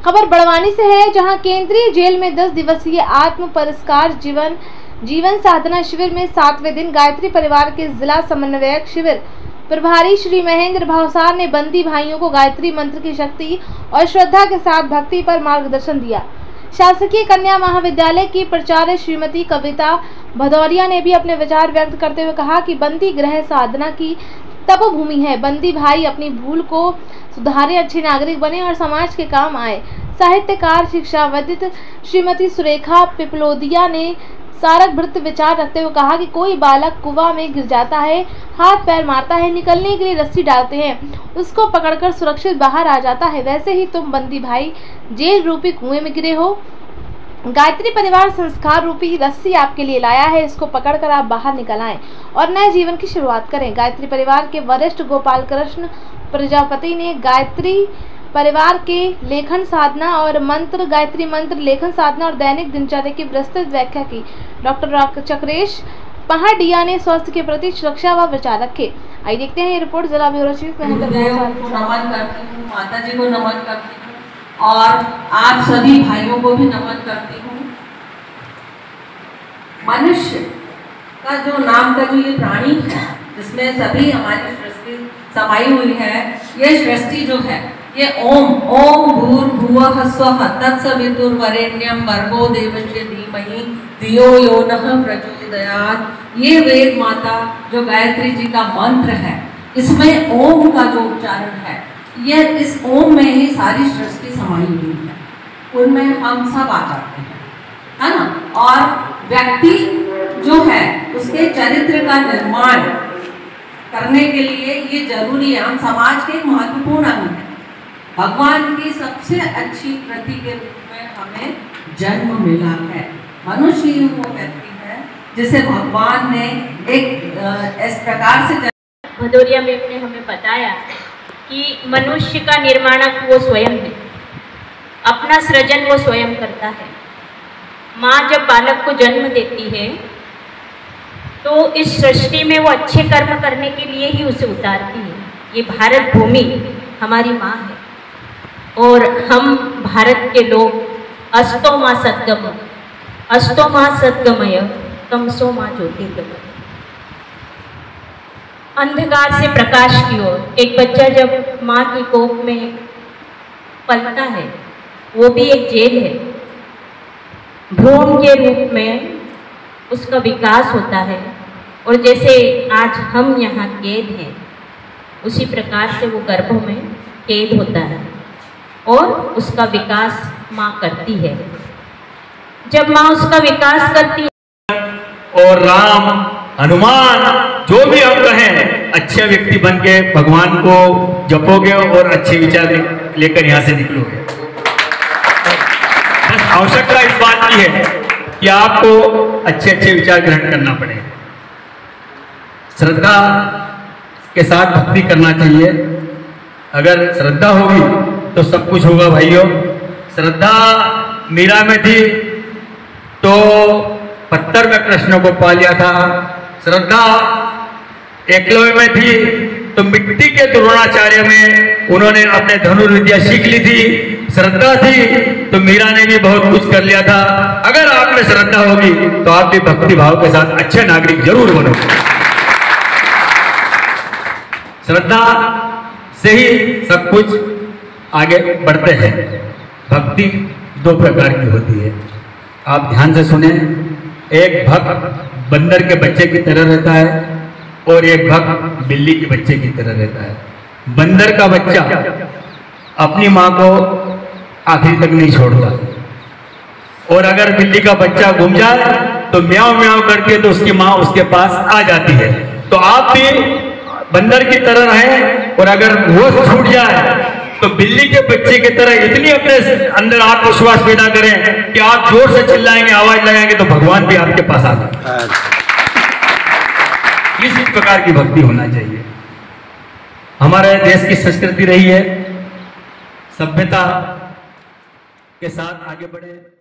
खबर बड़वानी से है, जहां केंद्रीय जेल में 10 दिवसीय आत्म पुरस्कार जीवन साधना शिविर में 7वें दिन गायत्री परिवार के जिला समन्वयक शिविर प्रभारी श्री महेंद्र भावसार ने बंदी भाइयों को गायत्री मंत्र की शक्ति और श्रद्धा के साथ भक्ति पर मार्गदर्शन दिया। शासकीय कन्या महाविद्यालय की प्राचार्य श्रीमती कविता भदौरिया ने भी अपने विचार व्यक्त करते हुए कहा कि बंदी गृह साधना की तपोभूमि है। बंदी भाई अपनी भूल को सुधारे, अच्छे नागरिक बने और समाज के काम आए। साहित्यकार शिक्षाविद श्रीमती सुरेखा पिपलोदिया ने सारक भृत विचार रखते हुए कहा कि कोई बालक कुआं में गिर जाता है, हाथ पैर मारता है, निकलने के लिए रस्सी डालते हैं, उसको पकड़कर सुरक्षित बाहर आ जाता है। वैसे ही तुम बंदी भाई जेल रूपी कुएं में गिरे हो। गायत्री परिवार संस्कार रूपी रस्सी आपके लिए लाया है, इसको पकड़कर आप बाहर निकल आएं और नए जीवन की शुरुआत करें। गायत्री परिवार के वरिष्ठ गोपाल कृष्ण प्रजापति ने गायत्री परिवार के लेखन साधना और मंत्र, गायत्री मंत्र, लेखन साधना और दैनिक दिनचर्या की विस्तृत व्याख्या की। डॉक्टर चक्रेश पहाड़िया ने स्वास्थ्य के प्रति सुरक्षा व विचार रखे। आइए देखते हैं ये रिपोर्ट जिला ब्यूरो चीफ महेंद्र नमन करती हूँ, माता जी को नमन करती हूँ और आप सभी भाइयों को भी नमन करती हूँ। मनुष्य का जो नाम का जो ये प्राणी है, जिसमें सभी हमारी सृष्टि समाई हुई है, ये सृष्टि जो है ये ओम भूर्भुवः स्वः तत्सवितुर्वरेण्यं भर्गो देवस्य धीमहि धियो यो नः प्रचोदयात्। ये वेद माता जो गायत्री जी का मंत्र है, इसमें ओम का जो उच्चारण है, ये इस ओम में ही सारी सृष्टि समाई हुई है, उनमें हम सब आ जाते हैं, है ना। और व्यक्ति जो है उसके चरित्र का निर्माण करने के लिए ये जरूरी है, हम समाज के एक महत्वपूर्ण अंग है। भगवान की सबसे अच्छी कृति के रूप में हमें जन्म मिला है। मनुष्य ही वो व्यक्ति है जिसे भगवान ने एक इस प्रकार से भदौरिया मैम ने हमें बताया कि मनुष्य का निर्माणक वो स्वयं है, अपना सृजन वो स्वयं करता है। माँ जब बालक को जन्म देती है तो इस सृष्टि में वो अच्छे कर्म करने के लिए ही उसे उतारती है। ये भारत भूमि हमारी माँ है और हम भारत के लोग अस्तो माँ सद्गमय तमसो माँ ज्योतिर्गमय, अंधकार से प्रकाश की ओर। एक बच्चा जब माँ की कोख में पलता है, वो भी एक जेल है, भ्रूण के रूप में उसका विकास होता है और जैसे आज हम यहाँ कैद हैं, उसी प्रकार से वो गर्भ में कैद होता है और उसका विकास माँ करती है। जब माँ उसका विकास करती है और राम, हनुमान, जो भी हम कहें, अच्छे व्यक्ति बन के भगवान को जपोगे और अच्छे विचार लेकर यहाँ से निकलोगे। बस आवश्यकता इस बात की है कि आपको अच्छे अच्छे विचार ग्रहण करना पड़ेगा। श्रद्धा के साथ भक्ति करना चाहिए। अगर श्रद्धा होगी तो सब कुछ होगा भाइयों। श्रद्धा मीरा में थी तो पत्थर में कृष्ण को पा लिया था। श्रद्धा एकलव्य में थी तो मिट्टी के द्रोणाचार्य में उन्होंने अपने धनुर्विद्या सीख ली थी। श्रद्धा थी तो मीरा ने भी बहुत कुछ कर लिया था। अगर आप में श्रद्धा होगी तो आप भी भक्ति भाव के साथ अच्छे नागरिक जरूर बनोगे। श्रद्धा से ही सब कुछ आगे बढ़ते हैं। भक्ति दो प्रकार की होती है, आप ध्यान से सुने। एक भक्त बंदर के बच्चे की तरह रहता है और एक भक्त बिल्ली के बच्चे की तरह रहता है। बंदर का बच्चा अपनी माँ को आखिरी तक नहीं छोड़ता और अगर बिल्ली का बच्चा घूम जाए तो म्याऊं म्याऊं करके तो उसकी माँ उसके पास आ जाती है। तो आप भी बंदर की तरह रहें और अगर वो छूट जाए तो बिल्ली के बच्चे की तरह इतनी अपने अंदर आत्मविश्वास पैदा करें कि आप जोर से चिल्लाएंगे, आवाज लगाएंगे तो भगवान भी आपके पास आ जाए। इस प्रकार की भक्ति होना चाहिए। हमारे देश की संस्कृति रही है, सभ्यता के साथ आगे बढ़े।